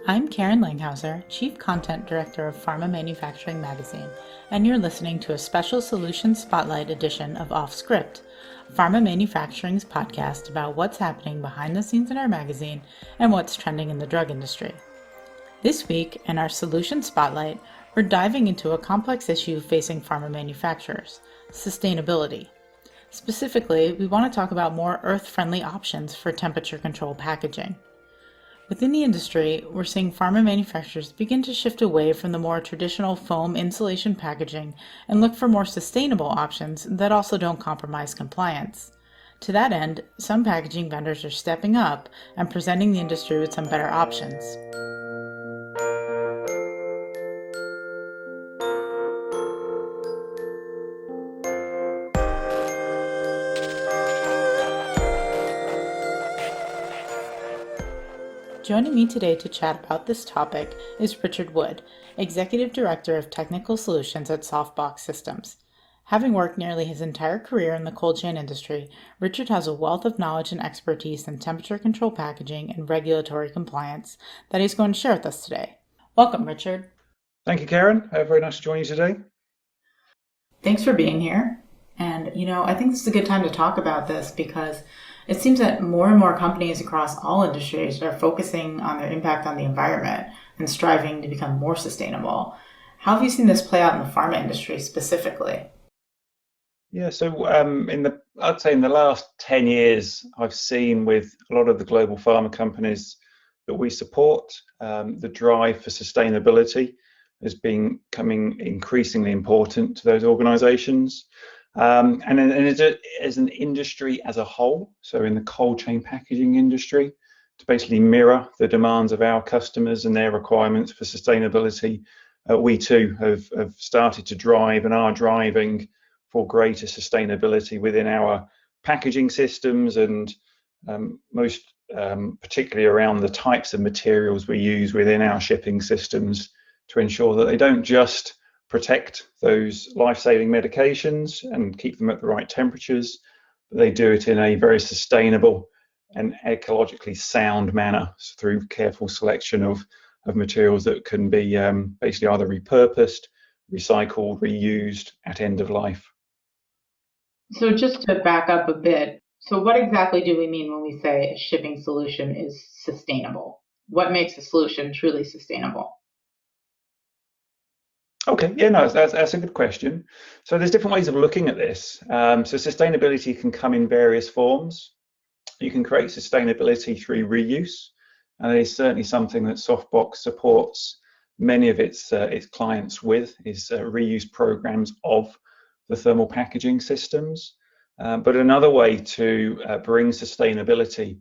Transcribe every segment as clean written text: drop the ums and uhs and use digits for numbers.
I'm Karen Langhauser, Chief Content Director of Pharma Manufacturing Magazine, and you're listening to a special Solutions Spotlight edition of Off Script, Pharma Manufacturing's podcast about what's happening behind the scenes in our magazine and what's trending in the drug industry. This week, in our Solutions Spotlight, we're diving into a complex issue facing pharma manufacturers: sustainability. Specifically, we want to talk about more earth-friendly options for temperature-controlled packaging. Within the industry, we're seeing pharma manufacturers begin to shift away from the more traditional foam insulation packaging and look for more sustainable options that also don't compromise compliance. To that end, some packaging vendors are stepping up and presenting the industry with some better options. Joining me today to chat about this topic is Richard Wood, Executive Director of Technical Solutions at Softbox Systems. Having worked nearly his entire career in the cold chain industry, Richard has a wealth of knowledge and expertise in temperature control packaging and regulatory compliance that he's going to share with us today. Welcome, Richard. Thank you, Karen. Very nice to join you today. Thanks for being here. And, I think this is a good time to talk about this because it seems that more and more companies across all industries are focusing on their impact on the environment and striving to become more sustainable. How have you seen this play out in the pharma industry specifically? Yeah, so I'd say in the last 10 years, I've seen with a lot of the global pharma companies that we support, the drive for sustainability has been becoming increasingly important to those organizations. And as an industry as a whole, so in the cold chain packaging industry, to basically mirror the demands of our customers and their requirements for sustainability, we too have started to drive and are driving for greater sustainability within our packaging systems and most particularly around the types of materials we use within our shipping systems to ensure that they don't just protect those life-saving medications and keep them at the right temperatures, but they do it in a very sustainable and ecologically sound manner through careful selection of materials that can be basically either repurposed, recycled, reused at end of life. So just to back up a bit, so what exactly do we mean when we say a shipping solution is sustainable? What makes a solution truly sustainable? Okay, yeah, no, that's a good question. So there's different ways of looking at this. So sustainability can come in various forms. You can create sustainability through reuse, and it is certainly something that Softbox supports many of its clients with, is reuse programs of the thermal packaging systems. But another way to bring sustainability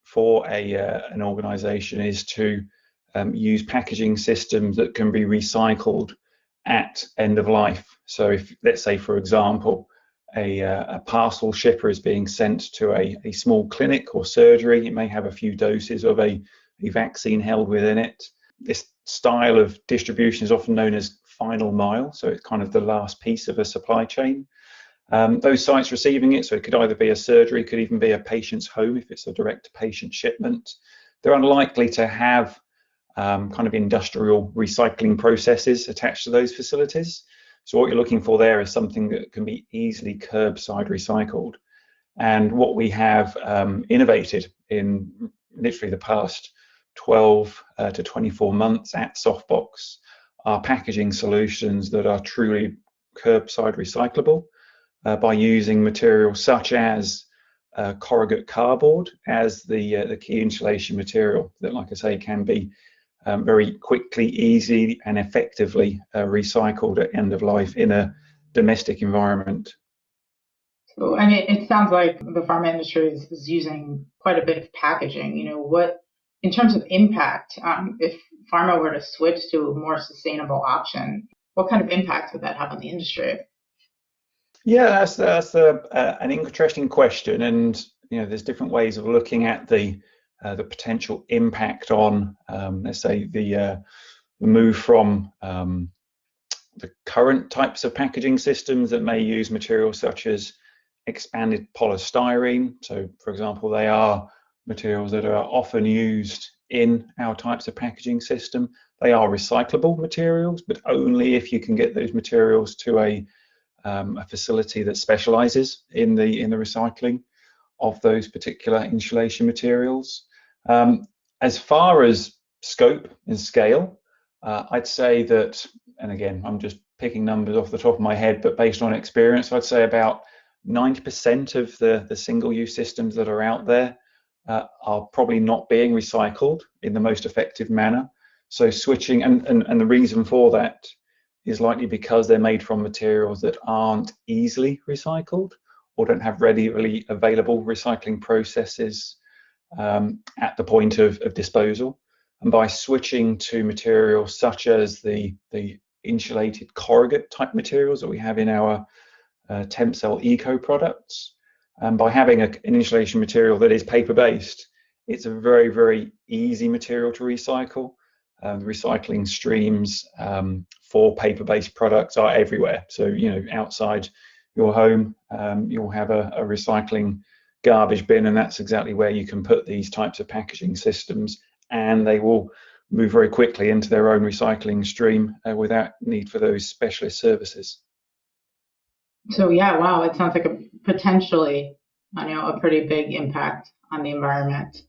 for an organization is to use packaging systems that can be recycled at end of life. So if, let's say, for example, a parcel shipper is being sent to a small clinic or surgery, it may have a few doses of a vaccine held within it. This style of distribution is often known as final mile, so it's kind of the last piece of a supply chain. Those sites receiving it, so it could either be a surgery, could even be a patient's home if it's a direct patient shipment, they're unlikely to have kind of industrial recycling processes attached to those facilities. So what you're looking for there is something that can be easily curbside recycled. And what we have innovated in literally the past 12 to 24 months at Softbox are packaging solutions that are truly curbside recyclable by using materials such as corrugate cardboard as the key insulation material that, like I say, can be very quickly, easy and effectively recycled at end of life in a domestic environment. So, it sounds like the pharma industry is using quite a bit of packaging. What, in terms of impact, if pharma were to switch to a more sustainable option, what kind of impact would that have on the industry? Yeah, that's an interesting question, and there's different ways of looking at the potential impact on, let's say, the move from the current types of packaging systems that may use materials such as expanded polystyrene. So, for example, they are materials that are often used in our types of packaging system, they are recyclable materials, but only if you can get those materials to a facility that specializes in the recycling of those particular insulation materials. As far as scope and scale, I'd say that, and again, I'm just picking numbers off the top of my head, but based on experience, I'd say about 90% of the single-use systems that are out there are probably not being recycled in the most effective manner. So switching, and the reason for that is likely because they're made from materials that aren't easily recycled or don't have readily available recycling processes at the point of disposal. And by switching to materials such as the insulated corrugate type materials that we have in our TempCell Eco products, and by having an insulation material that is paper-based, it's a very, very easy material to recycle. The recycling streams for paper-based products are everywhere. So, outside your home, you'll have a recycling garbage bin, and that's exactly where you can put these types of packaging systems, and they will move very quickly into their own recycling stream without need for those specialist services. So yeah, wow, it sounds like a potentially, a pretty big impact on the environment.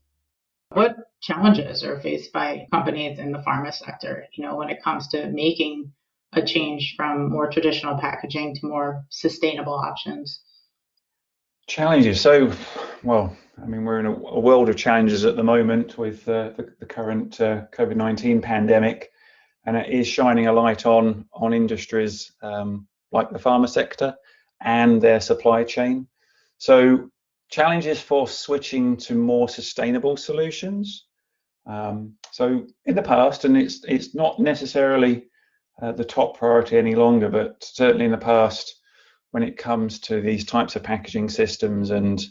What challenges are faced by companies in the pharma sector, when it comes to making a change from more traditional packaging to more sustainable options? Challenges. So, well, we're in a world of challenges at the moment with the current COVID-19 pandemic, and it is shining a light on industries like the pharma sector and their supply chain. So, challenges for switching to more sustainable solutions. So, in the past, and it's not necessarily the top priority any longer, but certainly in the past, when it comes to these types of packaging systems and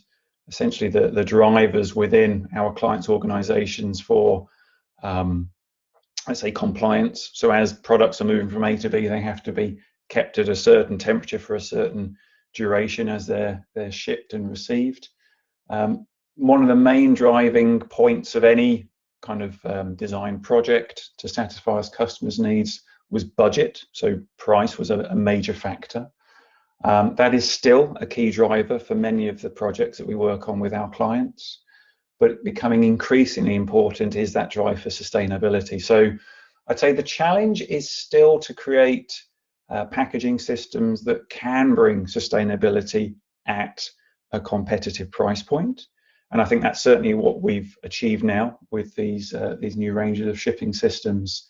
essentially the drivers within our clients' organizations for, let's say, compliance. So as products are moving from A to B, they have to be kept at a certain temperature for a certain duration as they're shipped and received. One of the main driving points of any kind of design project to satisfy our customers' needs was budget. So price was a major factor. That is still a key driver for many of the projects that we work on with our clients, but becoming increasingly important is that drive for sustainability. So I'd say the challenge is still to create packaging systems that can bring sustainability at a competitive price point. And I think that's certainly what we've achieved now with these new ranges of shipping systems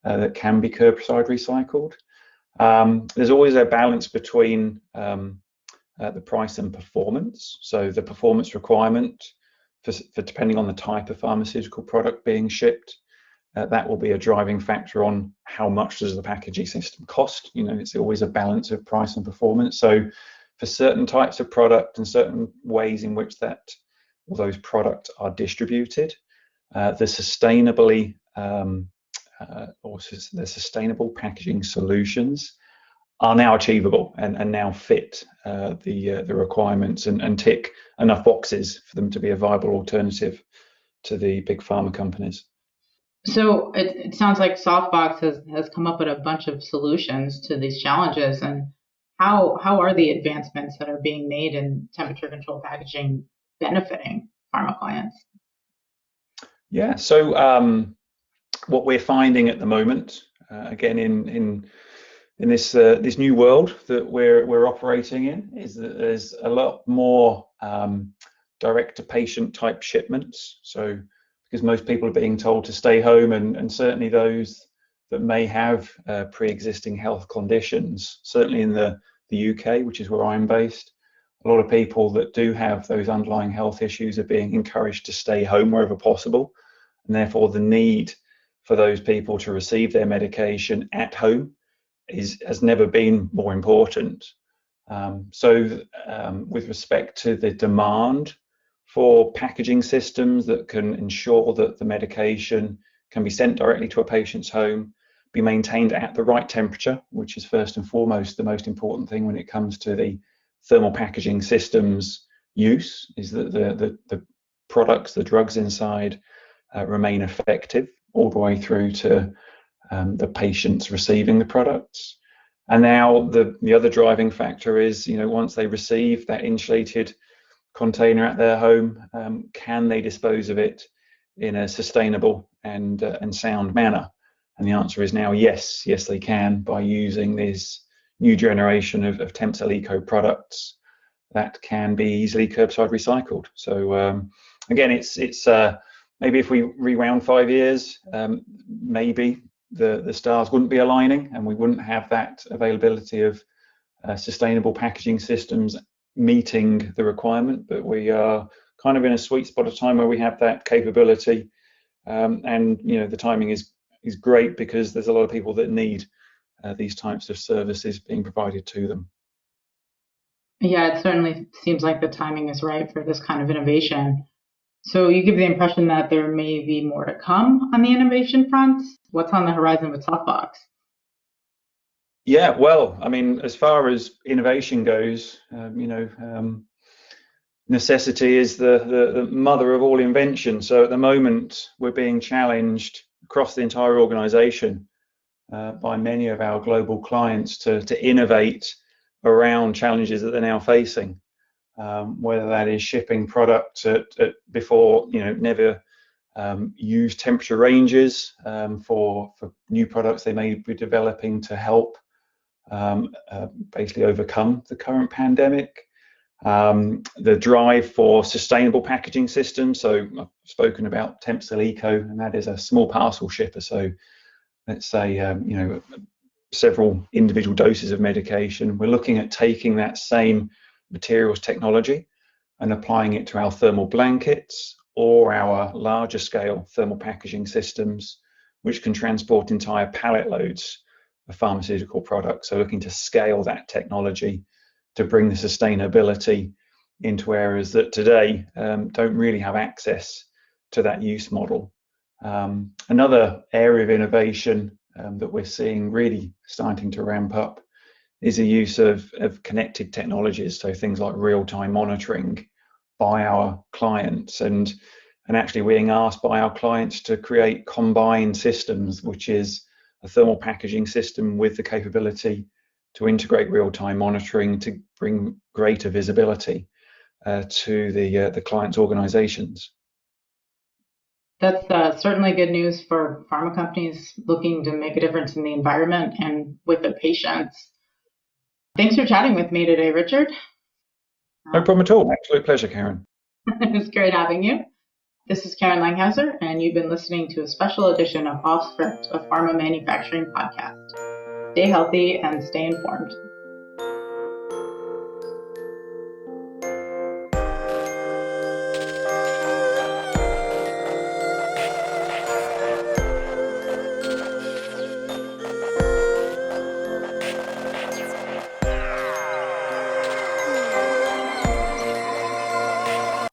that can be curbside recycled. There's always a balance between the price and performance. So the performance requirement for depending on the type of pharmaceutical product being shipped, that will be a driving factor on how much does the packaging system cost. It's always a balance of price and performance. So for certain types of product and certain ways in which those products are distributed, the sustainable packaging solutions are now achievable and now fit the requirements and tick enough boxes for them to be a viable alternative to the big pharma companies. So it sounds like Softbox has come up with a bunch of solutions to these challenges. And how are the advancements that are being made in temperature control packaging benefiting pharma clients? Yeah, so what we're finding at the moment, again in this new world that we're operating in, is that there's a lot more direct to patient type shipments. So because most people are being told to stay home, and certainly those that may have pre-existing health conditions, certainly in the UK, which is where I'm based, a lot of people that do have those underlying health issues are being encouraged to stay home wherever possible, and therefore the need for those people to receive their medication at home has never been more important. With respect to the demand for packaging systems that can ensure that the medication can be sent directly to a patient's home, be maintained at the right temperature, which is first and foremost the most important thing when it comes to the thermal packaging systems use, is that the products, the drugs inside, remain effective all the way through to the patients receiving the products. And now the other driving factor is, once they receive that insulated container at their home, can they dispose of it in a sustainable and sound manner? And the answer is now yes, they can, by using this new generation of Tempcell Eco products that can be easily curbside recycled. So again, it's maybe if we rewound 5 years, maybe the stars wouldn't be aligning and we wouldn't have that availability of sustainable packaging systems meeting the requirement, but we are kind of in a sweet spot of time where we have that capability, and the timing is great because there's a lot of people that need these types of services being provided to them. Yeah, it certainly seems like the timing is right for this kind of innovation. So you give the impression that there may be more to come on the innovation front. What's on the horizon with Softbox? Yeah, well, I mean, as far as innovation goes, necessity is the mother of all invention. So at the moment, we're being challenged across the entire organization by many of our global clients to innovate around challenges that they're now facing, whether that is shipping products at before never used temperature ranges for new products they may be developing to help basically overcome the current pandemic. The drive for sustainable packaging systems. So I've spoken about Tempcell Eco, and that is a small parcel shipper. So let's say several individual doses of medication. We're looking at taking that same materials technology and applying it to our thermal blankets or our larger scale thermal packaging systems, which can transport entire pallet loads of pharmaceutical products. So looking to scale that technology to bring the sustainability into areas that today don't really have access to that use model. Another area of innovation that we're seeing really starting to ramp up is the use of connected technologies, so things like real-time monitoring by our clients, and actually being asked by our clients to create combined systems, which is a thermal packaging system with the capability to integrate real-time monitoring to bring greater visibility to the client's organizations. That's certainly good news for pharma companies looking to make a difference in the environment and with the patients. Thanks for chatting with me today, Richard. No problem at all. Absolute pleasure, Karen. It's great having you. This is Karen Langhauser, and you've been listening to a special edition of Off Script, a pharma manufacturing podcast. Stay healthy and stay informed.